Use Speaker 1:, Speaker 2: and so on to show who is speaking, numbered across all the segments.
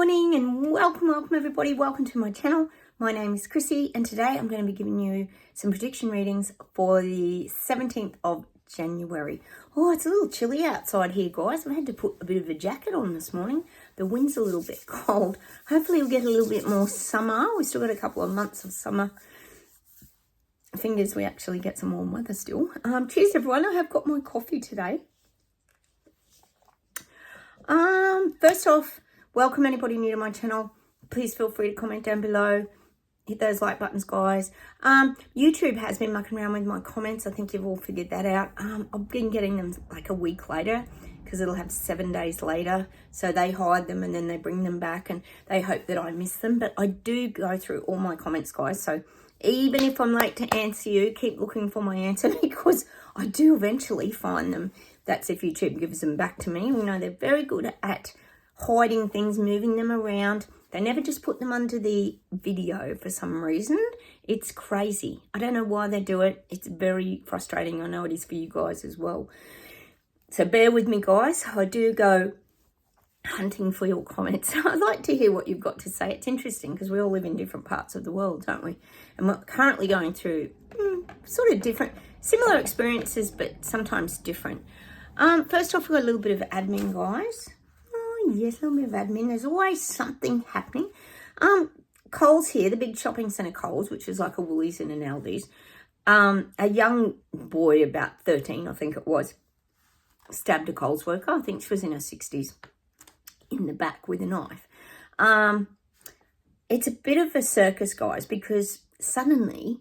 Speaker 1: morning and welcome everybody. Welcome to my channel. My name is Chrissy and today I'm going to be giving you some prediction readings for the 17th of January. Oh, it's a little chilly outside here, guys. I've had to put a bit of a jacket on this morning. The wind's a little bit cold. Hopefully we'll get a little bit more summer. We've still got a couple of months of summer. Fingers we actually get some warm weather still. Cheers everyone. I have got my coffee today. First off, welcome anybody new to my channel. Please feel free to comment down below. Hit those like buttons, guys. YouTube has been mucking around with my comments. I think you've all figured that out. I've been getting them like a week later because it'll have 7 days later. So they hide them and then they bring them back and they hope that I miss them. But I do go through all my comments, guys. So even if I'm late to answer you, keep looking for my answer because I do eventually find them. That's if YouTube gives them back to me. You know, they're very good at hiding things, moving them around. They never just put them under the video for some reason. It's crazy. I don't know why they do it. It's very frustrating. I know it is for you guys as well. So bear with me, guys. I do go hunting for your comments. I'd like to hear what you've got to say. It's interesting because we all live in different parts of the world, don't we? And we're currently going through sort of different, similar experiences, but sometimes different. First off, we've got a little bit of admin, guys. Oh, yes, a little bit of admin. There's always something happening. Coles here, the big shopping centre Coles, which is like a Woolies and an Aldi's. A young boy, about 13, I think it was, stabbed a Coles worker. I think she was in her 60s, in the back with a knife. It's a bit of a circus, guys, because suddenly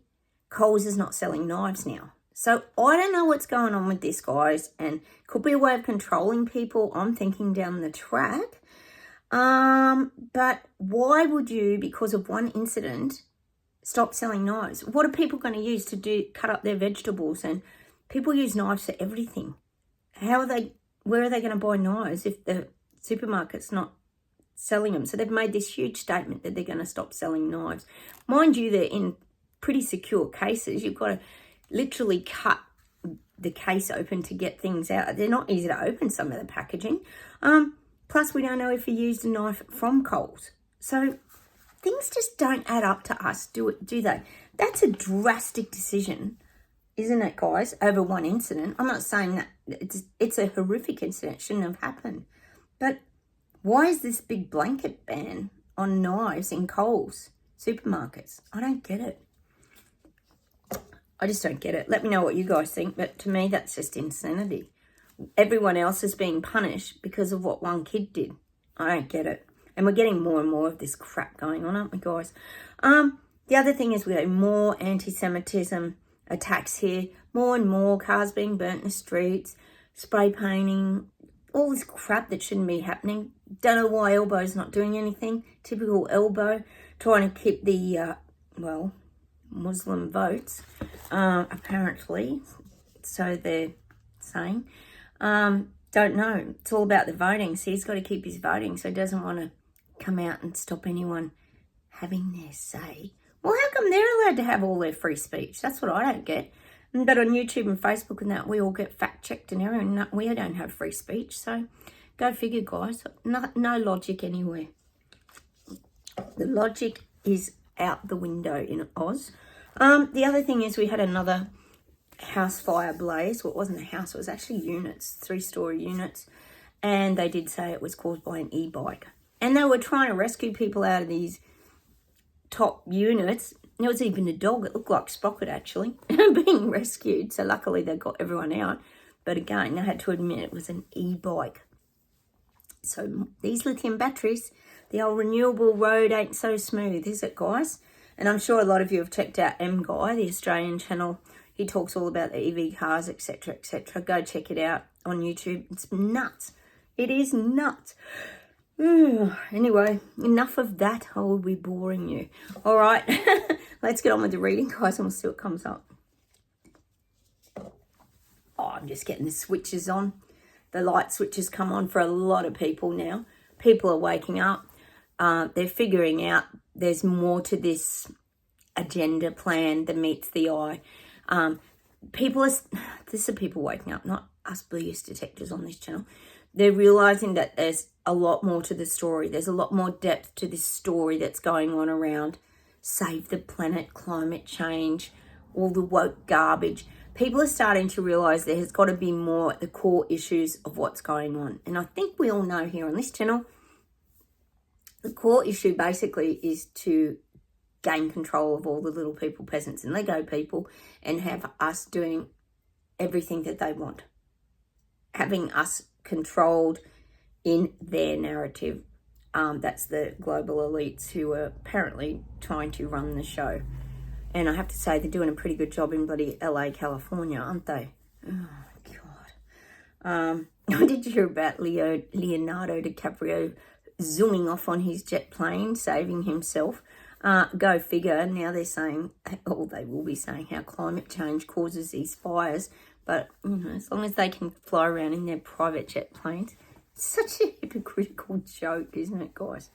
Speaker 1: Coles is not selling knives now. So I don't know what's going on with this, guys, and could be a way of controlling people, I'm thinking, down the track. But why would you, because of one incident, stop selling knives? What are people going to use to cut up their vegetables? And people use knives for everything. Where are they going to buy knives if the supermarket's not selling them? So they've made this huge statement that they're going to stop selling knives. Mind you, they're in pretty secure cases. You've got to literally cut the case open to get things out. They're not easy to open, some of the packaging. Plus, we don't know if he used a knife from Coles. So things just don't add up to us, do they? That's a drastic decision, isn't it, guys, over one incident? I'm not saying that it's a horrific incident. It shouldn't have happened. But why is this big blanket ban on knives in Coles supermarkets? I don't get it. I just don't get it. Let me know what you guys think. But to me, that's just insanity. Everyone else is being punished because of what one kid did. I don't get it. And we're getting more and more of this crap going on, aren't we, guys? The other thing is we have more anti-Semitism attacks here. More and more cars being burnt in the streets, spray painting, all this crap that shouldn't be happening. Don't know why Elbow's not doing anything. Typical Elbow, trying to keep the, Muslim votes, apparently. So they're saying. Don't know. It's all about the voting. See, he's got to keep his voting, so he doesn't want to come out and stop anyone having their say. Well, how come they're allowed to have all their free speech? That's what I don't get. But on YouTube and Facebook and that, we all get fact-checked and everything. We don't have free speech, so go figure, guys. No logic anywhere. The logic is out the window in Oz. The other thing is we had another house fire blaze. Well, it wasn't a house, it was actually units, 3-story units. And they did say it was caused by an e-bike. And they were trying to rescue people out of these top units. There was even a dog, it looked like Sprocket actually, being rescued. So luckily they got everyone out. But again, they had to admit it was an e-bike. So these lithium batteries, the old renewable road ain't so smooth, is it, guys? And I'm sure a lot of you have checked out M-Guy, the Australian channel. He talks all about the EV cars, etc., etc. Go check it out on YouTube. It's nuts. It is nuts. Anyway, enough of that. I will be boring you. All right, let's get on with the reading, guys, and we'll see what comes up. Oh, I'm just getting the switches on. The light switches come on for a lot of people now. People are waking up. They're figuring out there's more to this agenda plan than meets the eye. This are people waking up, not us BS detectors on this channel. They're realizing that there's a lot more to the story. There's a lot more depth to this story that's going on around save the planet, climate change, all the woke garbage. People are starting to realize there has got to be more at the core issues of what's going on. And I think we all know here on this channel, the core issue basically is to gain control of all the little people, peasants and Lego people, and have us doing everything that they want. Having us controlled in their narrative. That's the global elites who are apparently trying to run the show. And I have to say, they're doing a pretty good job in bloody LA, California, aren't they? Oh, God. Did you hear about Leonardo DiCaprio zooming off on his jet plane, saving himself? Go figure. Now they're saying, or they will be saying, how climate change causes these fires. But, as long as they can fly around in their private jet planes. It's such a hypocritical joke, isn't it, guys?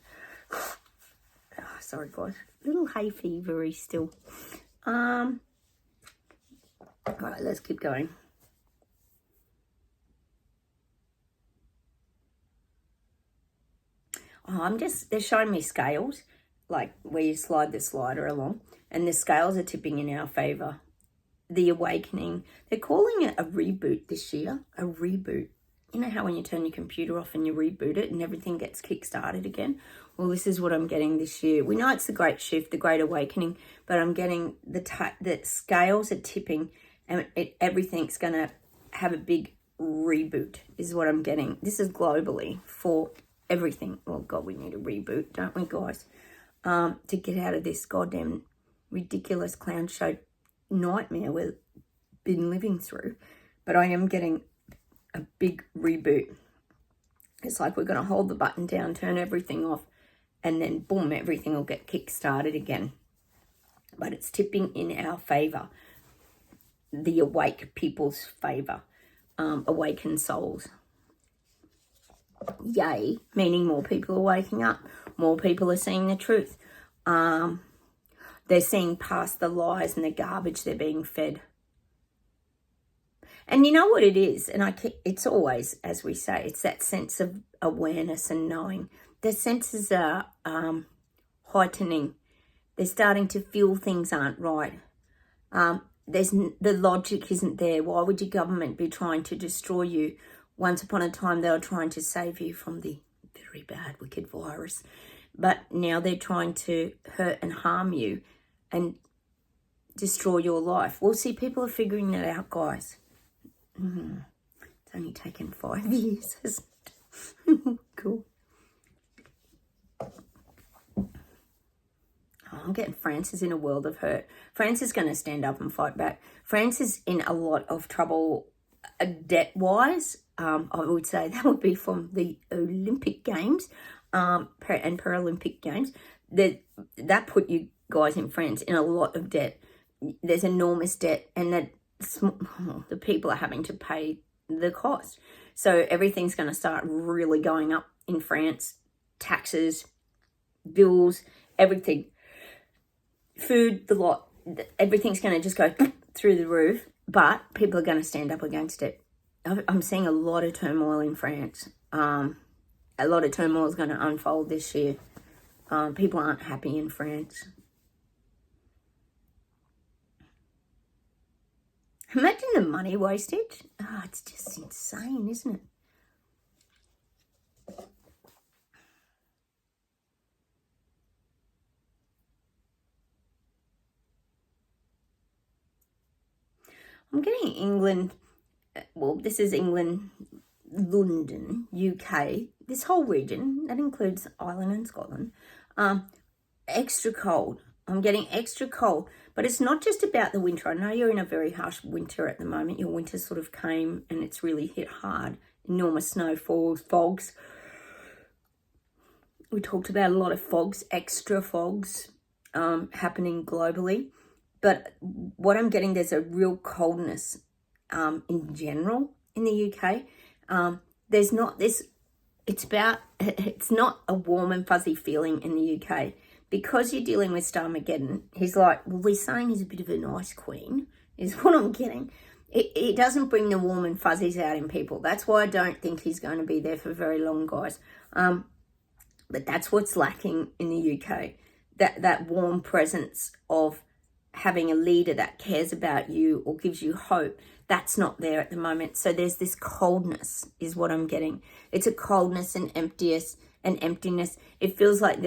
Speaker 1: Sorry, guys. A little hay fevery still. All right, let's keep going. They're showing me scales, like where you slide the slider along, and the scales are tipping in our favor. The awakening. They're calling it a reboot this year. A reboot. You know how when you turn your computer off and you reboot it and everything gets kick-started again? Well, this is what I'm getting this year. We know it's the great shift, the great awakening, but I'm getting the scales are tipping and everything's going to have a big reboot is what I'm getting. This is globally for everything. Well, God, we need a reboot, don't we, guys? To get out of this goddamn ridiculous clown show nightmare we've been living through. But I am getting a big reboot. It's like we're going to hold the button down, turn everything off, and then boom, everything will get kick-started again. But it's tipping in our favour. The awake people's favour. Awakened souls. Yay, meaning more people are waking up. More people are seeing the truth. They're seeing past the lies and the garbage they're being fed. And you know what it is? And it's always, as we say, it's that sense of awareness and knowing. Their senses are heightening. They're starting to feel things aren't right. The logic isn't there. Why would your government be trying to destroy you? Once upon a time, they were trying to save you from the very bad, wicked virus. But now they're trying to hurt and harm you and destroy your life. Well, see, people are figuring that out, guys. It's only taken 5 years, hasn't it? Cool. I'm getting France is in a world of hurt. France is going to stand up and fight back. France is in a lot of trouble debt-wise. I would say that would be from the Olympic Games and Paralympic Games. That put you guys in France in a lot of debt. There's enormous debt, and the people are having to pay the cost. So everything's going to start really going up in France. Taxes, bills, everything. Food, the lot. Everything's going to just go through the roof. But people are going to stand up against it. I'm seeing a lot of turmoil in France. A lot of turmoil is going to unfold this year. People aren't happy in France. Imagine the money wastage. It's just insane, isn't it? I'm getting England, well, this is England, London, UK, this whole region, that includes Ireland and Scotland, extra cold. I'm getting extra cold, but it's not just about the winter. I know you're in a very harsh winter at the moment. Your winter sort of came and it's really hit hard. Enormous snowfalls, fogs. We talked about a lot of fogs, extra fogs happening globally. But what I'm getting, there's a real coldness in general in the UK. There's not this, it's not a warm and fuzzy feeling in the UK. Because you're dealing with Starmageddon, he's like, well, we're saying he's a bit of an ice queen, is what I'm getting. it doesn't bring the warm and fuzzies out in people. That's why I don't think he's going to be there for very long, guys. But that's what's lacking in the UK. That warm presence of having a leader that cares about you or gives you hope. That's not there at the moment. So there's this coldness is what I'm getting. It's a coldness and emptiness. It feels like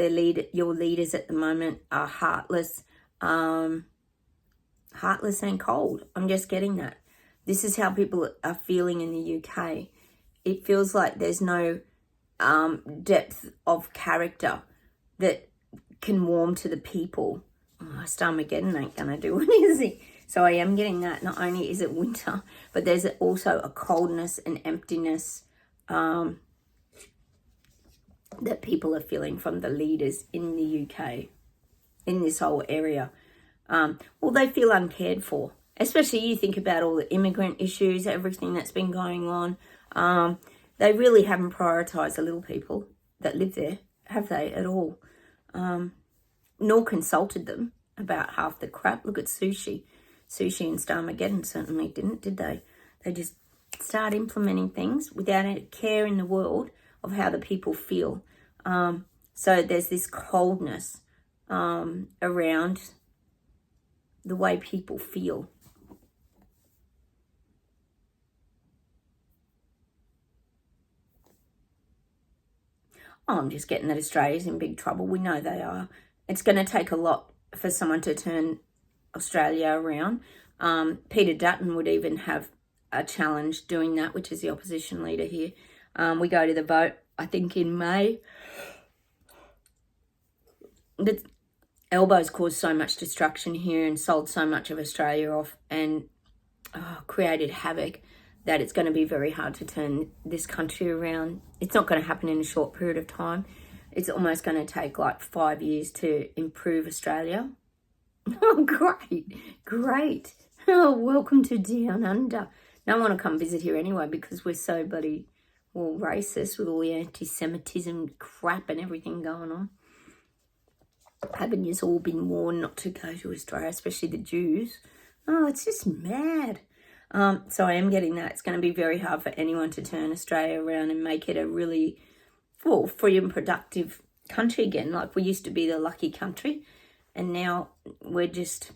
Speaker 1: your leaders at the moment are heartless. Heartless and cold. I'm just getting that. This is how people are feeling in the UK. It feels like there's no depth of character that can warm to the people. Oh, Starmageddon ain't gonna do it, is he? So I am getting that. Not only is it winter, but there's also a coldness and emptiness that people are feeling from the leaders in the UK, in this whole area. Well, they feel uncared for. Especially you think about all the immigrant issues, everything that's been going on. They really haven't prioritised the little people that live there, have they, at all? Nor consulted them about half the crap. Look at Sushi. Sushi and Starmageddon certainly didn't, did they? They just start implementing things without any care in the world of how the people feel. So there's this coldness around the way people feel. Oh, I'm just getting that Australia's in big trouble. We know they are. It's going to take a lot for someone to turn Australia around. Peter Dutton would even have a challenge doing that, which is the opposition leader here. We go to the vote, I think, in May. But Elbows caused so much destruction here and sold so much of Australia off and created havoc that it's going to be very hard to turn this country around. It's not going to happen in a short period of time. It's almost going to take like 5 years to improve Australia. Oh, great. Oh, welcome to Down Under. No one will come visit here anyway because we're so bloody, well, racist with all the anti-Semitism crap and everything going on. Haven't you all been warned not to go to Australia, especially the Jews? Oh, it's just mad. So I am getting that. It's going to be very hard for anyone to turn Australia around and make it a really, well, free and productive country again. Like we used to be the lucky country, and now we're just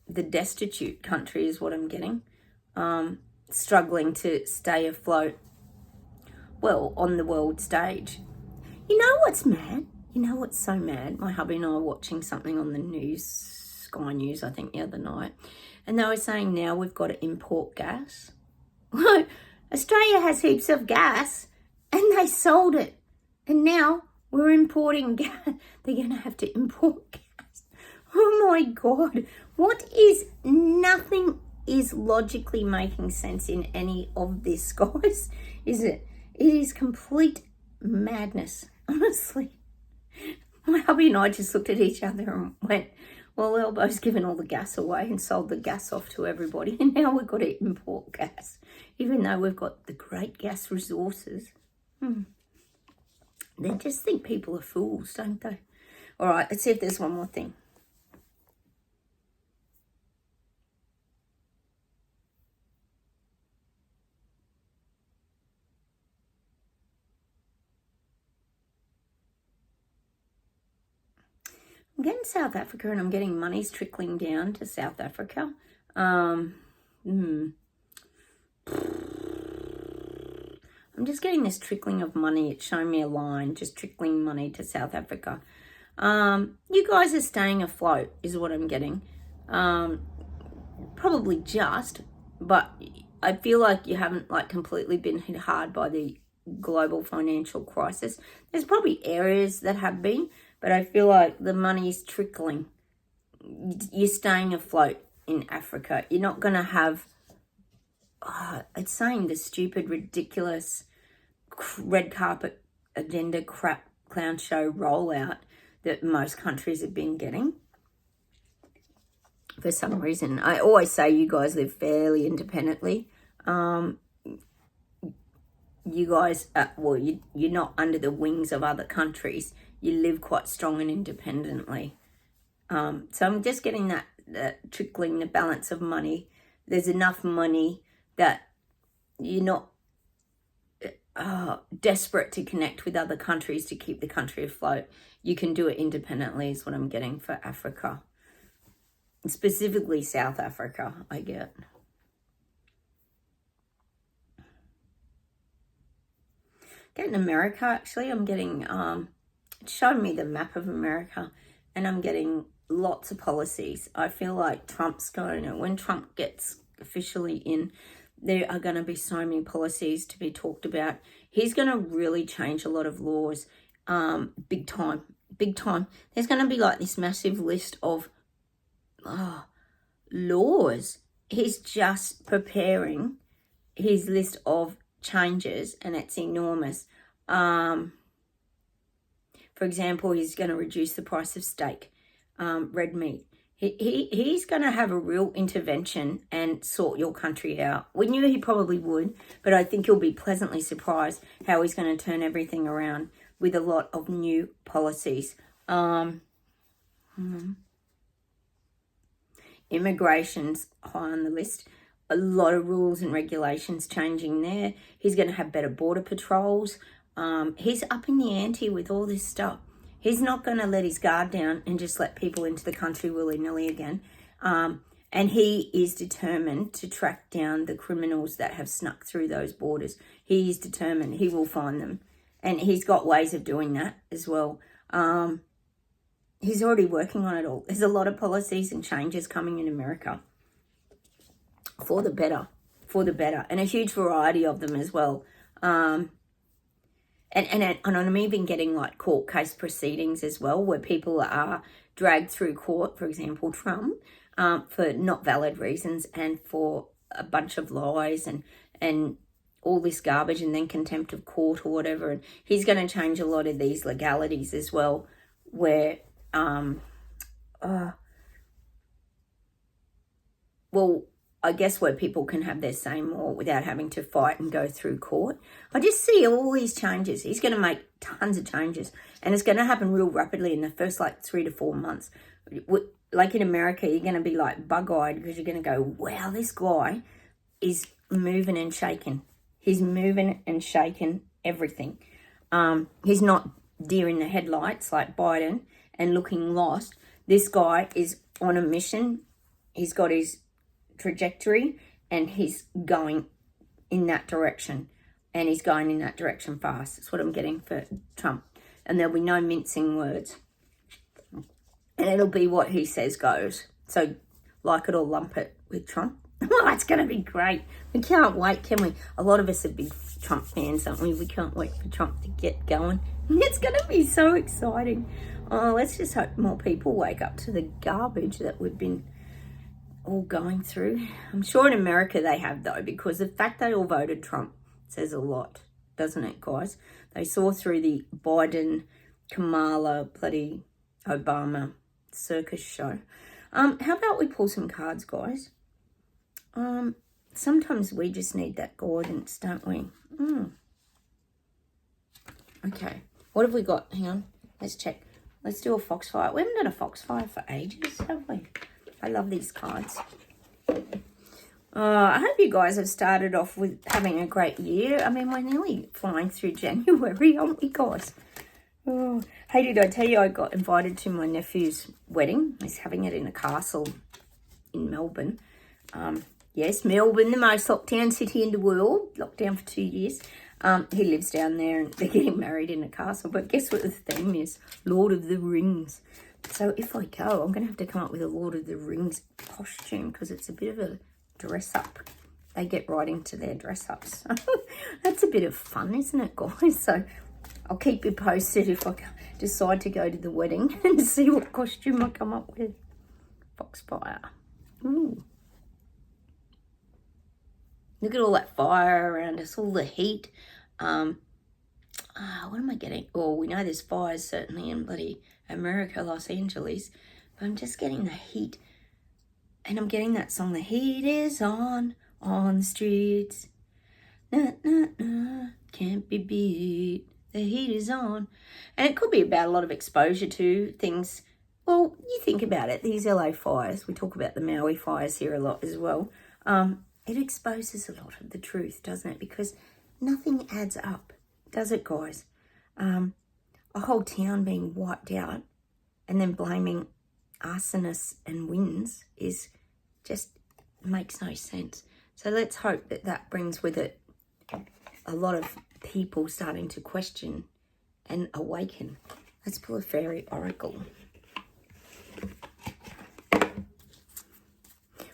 Speaker 1: the destitute country is what I'm getting. Struggling to stay afloat, well, on the world stage. You know what's mad? You know what's so mad? My hubby and I were watching something on the news, Sky News, I think, the other night. And they were saying now we've got to import gas. Australia has heaps of gas and they sold it. And now we're importing gas. They're going to have to import gas. Oh my God. Nothing is logically making sense in any of this, guys. Is it? It is complete madness, honestly. My hubby and I just looked at each other and went, well, Elbow's given all the gas away and sold the gas off to everybody, and now we've got to import gas, even though we've got the great gas resources. They just think people are fools, don't they? All right, let's see if there's one more thing. I'm getting South Africa and I'm getting monies trickling down to South Africa. I'm just getting this trickling of money. It's showing me a line, just trickling money to South Africa. You guys are staying afloat is what I'm getting. Probably just, but I feel like you haven't like completely been hit hard by the global financial crisis. There's probably areas that have been, but I feel like the money's trickling. You're staying afloat in Africa. You're not going to have, it's saying the stupid, ridiculous red carpet agenda crap clown show rollout that most countries have been getting. For some reason, I always say you guys live fairly independently. You guys, you're not under the wings of other countries. You live quite strong and independently. So I'm just getting that trickling, the balance of money there's enough money that you're not desperate to connect with other countries to keep the country afloat. You can do it independently is what I'm getting for Africa. Specifically South Africa, I get. Getting America, actually, I'm getting, it's showing me the map of America, and I'm getting lots of policies. I feel like Trump's going to, when Trump gets officially in, there are going to be so many policies to be talked about. He's going to really change a lot of laws, big time. There's going to be like this massive list of laws. He's just preparing his list of changes, and it's enormous. For example, he's going to reduce the price of steak, red meat. He's going to have a real intervention and sort your country out. We knew he probably would, but I think you'll be pleasantly surprised how he's going to turn everything around with a lot of new policies. Immigration's high on the list. A lot of rules and regulations changing there. He's going to have better border patrols. He's upping the ante with all this stuff. He's not going to let his guard down and just let people into the country willy-nilly again. And he is determined to track down the criminals that have snuck through those borders. He is determined. He will find them. And he's got ways of doing that as well. He's already working on it all. There's a lot of policies and changes coming in America for the better. And a huge variety of them as well. And I'm even getting like court case proceedings as well, where people are dragged through court, for example, Trump, for not valid reasons and for a bunch of lies and all this garbage, and then contempt of court or whatever. And he's going to change a lot of these legalities as well, where, I guess where people can have their say more without having to fight and go through court. I just see all these changes. He's going to make tons of changes, and it's going to happen real rapidly in the first 3 to 4 months. Like in America, you're going to be like bug-eyed because you're going to go, wow, this guy is moving and shaking. He's moving and shaking everything. He's not deer in the headlights like Biden and looking lost. This guy is on a mission. He's got his trajectory, and he's going in that direction, and he's going in that direction fast. That's what I'm getting for Trump. And there'll be no mincing words, and it'll be what he says goes. So like it or lump it with Trump. Oh, it's going to be great. We can't wait, can we? A lot of us are big Trump fans, aren't we? We can't wait for Trump to get going. It's going to be so exciting. Oh, let's just hope more people wake up to the garbage that we've been all going through. I'm sure in America they have, though, because the fact they all voted Trump says a lot, doesn't it, guys? They saw through the Biden, Kamala, bloody Obama circus show. How about we pull some cards, guys? Sometimes we just need that guidance, don't we? Okay, what have we got? Hang on, let's check. Let's do a foxfire. We haven't done a foxfire for ages, have we? I love these cards. I hope you guys have started off with having a great year. I mean, we're nearly flying through January, aren't we, guys? Oh, hey, did I tell you I got invited to my nephew's wedding? He's having it in a castle in Melbourne. Yes, Melbourne, the most locked down city in the world. Locked down for 2 years. He lives down there, and they're getting married in a castle. But guess what the theme is? Lord of the Rings. So if I go, I'm going to have to come up with a Lord of the Rings costume, because it's a bit of a dress-up. They get right into their dress-ups. That's a bit of fun, isn't it, guys? So I'll keep you posted if I decide to go to the wedding and see what costume I come up with. Foxfire. Ooh. Look at all that fire around us, all the heat. What am I getting? Oh, we know there's fires certainly in bloody America, Los Angeles. But I'm just getting the heat. And I'm getting that song, The Heat Is on the streets. Na, na, na, can't be beat. The heat is on. And it could be about a lot of exposure to things. Well, you think about it, these LA fires. We talk about the Maui fires here a lot as well. it exposes a lot of the truth, doesn't it? Because nothing adds up, does it, guys? A whole town being wiped out and then blaming arsonists and winds is just makes no sense. So let's hope that that brings with it a lot of people starting to question and awaken. Let's pull a fairy oracle.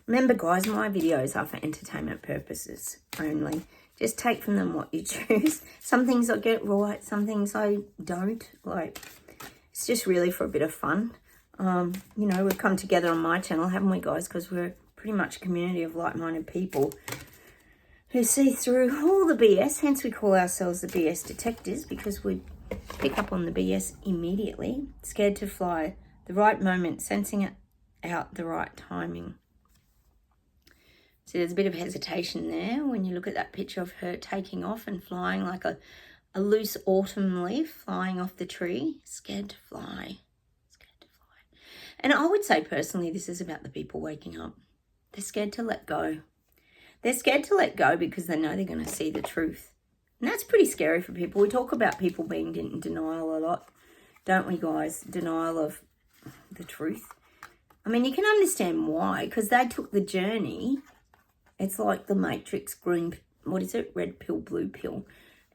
Speaker 1: Remember, guys, my videos are for entertainment purposes only. Just take from them what you choose. Some things I get right, some things I don't. Like, it's just really for a bit of fun. You know, we've come together on my channel, haven't we, guys? Because we're pretty much a community of like-minded people who see through all the BS. Hence, we call ourselves the BS detectives, because we pick up on the BS immediately. Scared to fly, the right moment, sensing it out, the right timing. See, there's a bit of hesitation there when you look at that picture of her taking off and flying like a loose autumn leaf flying off the tree. Scared to fly. Scared to fly. And I would say personally, this is about the people waking up. They're scared to let go. They're scared to let go because they know they're going to see the truth. And that's pretty scary for people. We talk about people being in denial a lot, don't we, guys? Denial of the truth. I mean, you can understand why, because they took the journey. It's like the Matrix, green, what is it? Red pill, blue pill.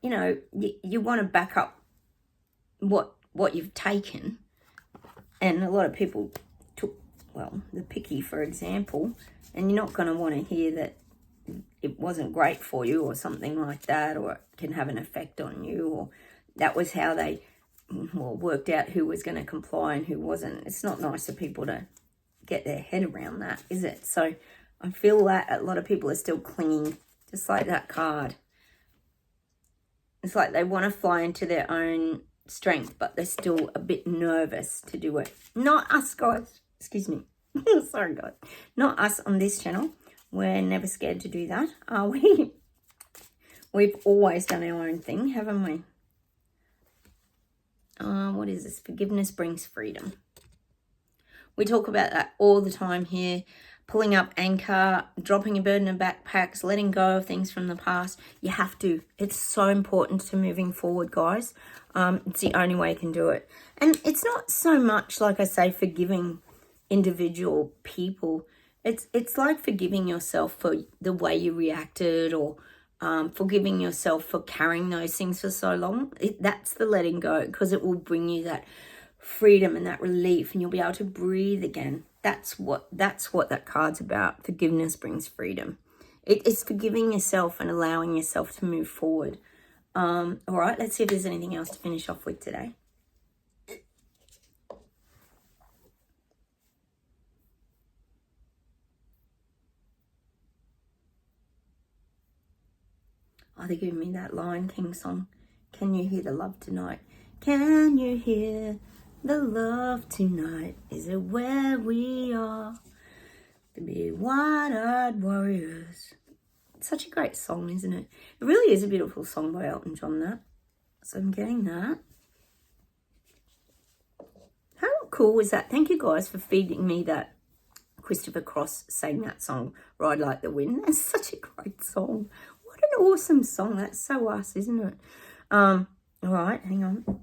Speaker 1: You know, you want to back up what you've taken. And a lot of people took, well, the picky, for example, and you're not going to want to hear that it wasn't great for you or something like that, or it can have an effect on you, or that was how they worked out who was going to comply and who wasn't. It's not nice for people to get their head around that, is it? So I feel that a lot of people are still clinging, just like that card. It's like they want to fly into their own strength, but they're still a bit nervous to do it. Not us, guys. Excuse me. Sorry, guys. Not us on this channel. We're never scared to do that, are we? We've always done our own thing, haven't we? What is this? Forgiveness brings freedom. We talk about that all the time here. Pulling up anchor, dropping a burden of backpacks, letting go of things from the past. You have to. It's so important to moving forward, guys. It's the only way you can do it. And it's not so much, like I say, forgiving individual people. It's like forgiving yourself for the way you reacted, or forgiving yourself for carrying those things for so long. That's the letting go, because it will bring you that freedom and that relief, and you'll be able to breathe again. That's what that card's about. Forgiveness brings freedom. It's forgiving yourself and allowing yourself to move forward. All right, let's see if there's anything else to finish off with today. Oh, they're giving me that Lion King song. Can you hear the love tonight? Can you hear the love tonight? Is it where we are to be wide-eyed warriors? It's such a great song, isn't it? It really is a beautiful song by Elton John, that. So I'm getting that. How cool was that? Thank you guys for feeding me that. Christopher Cross sang that song, Ride Like the Wind. That's such a great song. What an awesome song. That's so us, isn't it? All right, hang on.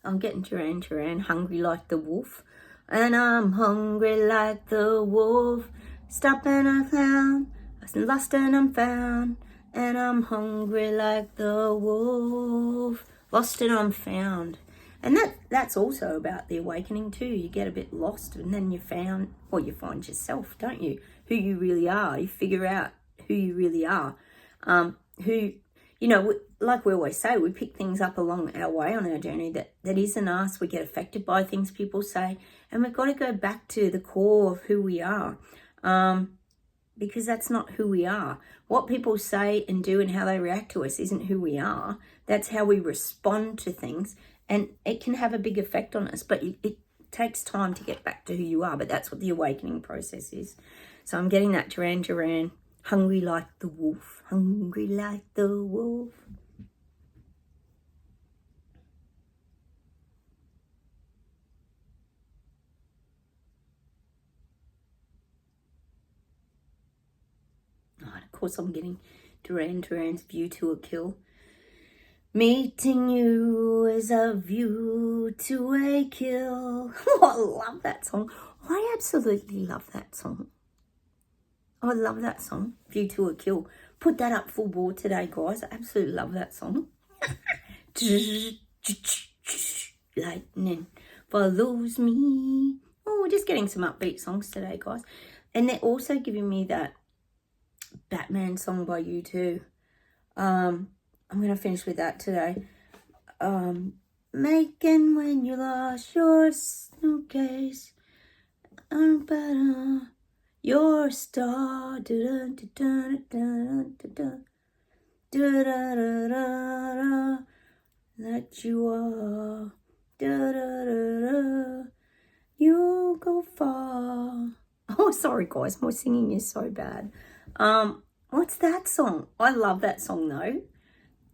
Speaker 1: I'm getting Duran, hungry like the wolf. And I'm hungry like the wolf. Stop and I found, I lost and I'm found. And I'm hungry like the wolf. Lost and I'm found. And that's also about the awakening too. You get a bit lost and then you find yourself, don't you? Who you really are. You figure out who you really are. You know, like we always say, we pick things up along our way on our journey that isn't us. We get affected by things people say, and we've got to go back to the core of who we are, because that's not who we are. What people say and do and how they react to us isn't who we are. That's how we respond to things, and it can have a big effect on us, but it takes time to get back to who you are, but that's what the awakening process is. So I'm getting that Duran, hungry like the wolf, hungry like the wolf. course, I'm getting Duran Duran's View to a Kill. Meeting you is a view to a kill. Oh, I love that song. I absolutely love that song. I love that song, View to a Kill. Put that up full board today, guys. I absolutely love that song. Lightning follows me. Oh, we're just getting some upbeat songs today, guys. And they're also giving me that Batman song by U2. I'm going to finish with that today. Making when you lost your suitcase. Your star. That you are. You'll go far. Oh, sorry, guys. My singing is so bad. What's that song? I love that song, though.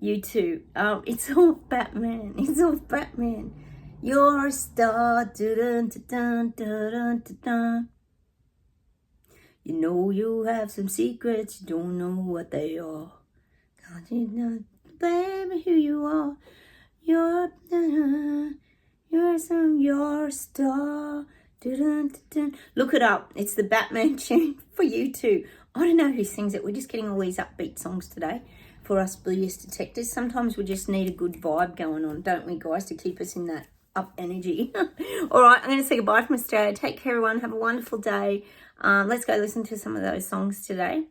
Speaker 1: You too. It's all Batman. It's all Batman. You're a star. Dun-dun-dun-dun-dun-dun-dun. You know you have some secrets. You don't know what they are. Can't you know, baby, who you are? You're your star. Dun-dun-dun-dun. Look it up. It's the Batman tune for you too. I don't know who sings it. We're just getting all these upbeat songs today for us BS detectors. Sometimes we just need a good vibe going on, don't we, guys, to keep us in that up energy. All right, I'm going to say goodbye from Australia. Take care, everyone. Have a wonderful day. Let's go listen to some of those songs today.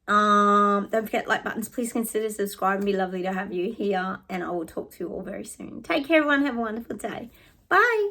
Speaker 1: Don't forget like buttons. Please consider subscribing. It'd be lovely to have you here, and I will talk to you all very soon. Take care, everyone. Have a wonderful day. Bye.